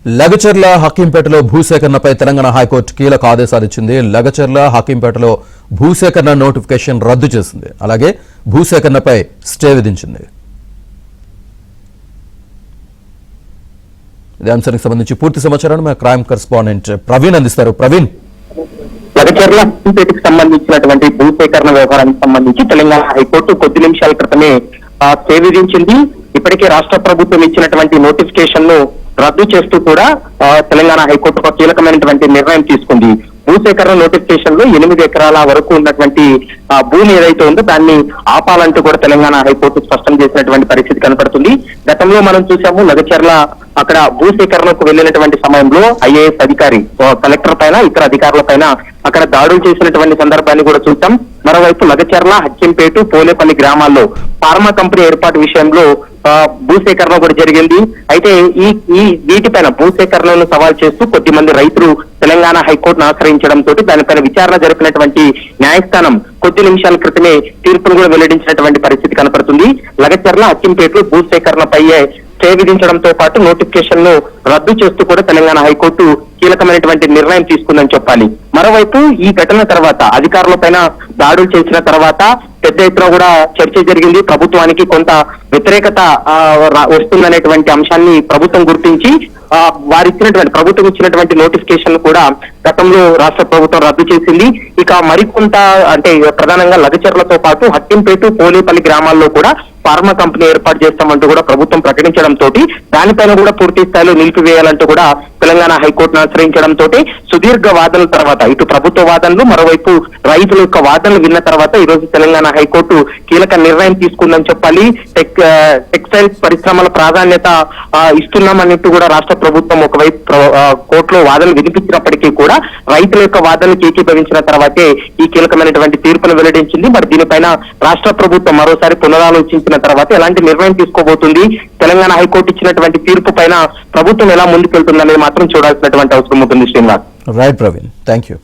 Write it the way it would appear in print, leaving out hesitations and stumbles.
Lagacharla హకీంపేటలో భూసేకరణపై Telangana high court కీలక ఆదేశాలు ఇచ్చింది. లగచర్ల హకీంపేటలో భూసేకరణ నోటిఫికేషన్ రద్దు చేసింది. అలాగే భూసేకరణపై స్టే విధించింది. ఇదే అంశానికి సంబంధించి పూర్తి సమాచారాన్ని మా క్రైమ్ కరెస్పాండెంట్ ప్రవీణ్ అందిస్తారు. ప్రవీణ్, లగచర్ల హకీంపేటకు సంబంధించినటువంటి భూసేకరణ వ్యవహారానికి సంబంధించి తెలంగాణ హైకోర్టు కొద్ది నిమిషాల క్రితమే స్టే విధించింది. ఇప్పటికే రాష్ట్ర ప్రభుత్వం ఇచ్చినటువంటి నోటిఫికేషన్ ను రద్దు చేస్తూ కూడా తెలంగాణ హైకోర్టు ఒక కీలకమైనటువంటి నిర్ణయం తీసుకుంది. భూసేకరణ నోటిఫికేషన్ లో 8 ఎకరాల వరకు ఉన్నటువంటి భూమి ఏదైతే ఉందో దాన్ని ఆపాలంటూ కూడా తెలంగాణ హైకోర్టు స్పష్టం చేసినటువంటి పరిస్థితి కనపడుతుంది. గతంలో మనం చూసాము, లగచర్ల అక్కడ భూసేకరణకు వెళ్లినటువంటి సమయంలో ఐఏఎస్ అధికారి కలెక్టర్ పైన ఇతర అధికారుల పైన అక్కడ దాడులు చేసినటువంటి సందర్భాన్ని కూడా చూసాం. మరోవైపు లగచర్ల, హక్కింపేట, పోలేపల్లి గ్రామాల్లో ఫార్మా కంపెనీ ఏర్పాటు విషయంలో భూసేకరణ కూడా జరిగింది. అయితే ఈ వీటిపైన భూసేకరణను సవాల్ చేస్తూ కొద్దిమంది రైతులు తెలంగాణ హైకోర్టును ఆశ్రయించడంతో దానిపైన విచారణ జరిపినటువంటి న్యాయస్థానం కొద్ది నిమిషాల క్రితమే తీర్పును కూడా వెల్లడించినటువంటి పరిస్థితి కనపడుతుంది. లగచర్ల, హక్కింపేటలో భూసేకరణపై స్టే విధించడంతో పాటు నోటిఫికేషన్ ను రద్దు చేస్తూ కూడా తెలంగాణ హైకోర్టు కీలకమైనటువంటి నిర్ణయం తీసుకుందని చెప్పాలి. మరోవైపు ఈ ఘటన తర్వాత అధికారుల పైన దాడులు చేసిన తర్వాత పెద్ద ఎత్తున కూడా చర్చ జరిగింది. ప్రభుత్వానికి కొంత వ్యతిరేకత వస్తుందనేటువంటి అంశాన్ని ప్రభుత్వం గుర్తించి ప్రభుత్వం ఇచ్చినటువంటి నోటిఫికేషన్ కూడా గతంలో రాష్ట్ర ప్రభుత్వం రద్దు చేసింది. ఇక మరికొంత అంటే ప్రధానంగా లగచర్లతో పాటు హక్కింపేట, పోలేపల్లి గ్రామాల్లో కూడా ఫార్మా కంపెనీ ఏర్పాటు చేస్తామంటూ కూడా ప్రభుత్వం ప్రకటించడంతో దానిపైన కూడా పూర్తి స్థాయిలో నిలిపివేయాలంటూ కూడా తెలంగాణ హైకోర్టును ఆశ్రయించడంతో సుదీర్ఘ వాదనల తర్వాత ఇటు ప్రభుత్వ వాదనలు, మరోవైపు రైతుల యొక్క వాదనలు విన్న తర్వాత ఈ రోజు తెలంగాణ హైకోర్టు కీలక నిర్ణయం తీసుకుందని చెప్పాలి. టెక్స్టైల్స్ పరిశ్రమల ప్రాధాన్యత ఇస్తున్నామన్నట్టు కూడా రాష్ట్ర ప్రభుత్వం ఒకవైపు కోర్టులో వాదనలు వినిపించినప్పటికీ కూడా రైతుల యొక్క వాదనలు ఏకీభవించిన తర్వాతే ఈ కీలకమైనటువంటి తీర్పును వెల్లడించింది. మరి దీనిపైన రాష్ట్ర ప్రభుత్వం మరోసారి పునరాలోచించిన తర్వాత ఎలాంటి నిర్ణయం తీసుకోబోతుంది, తెలంగాణ హైకోర్టు ఇచ్చినటువంటి తీర్పు పైన ప్రభుత్వం ఎలా ముందుకెళ్తుందనేది మాత్రం చూడాల్సినటువంటి అవసరం ఉంటుంది. Srinivas. Right Praveen, thank you.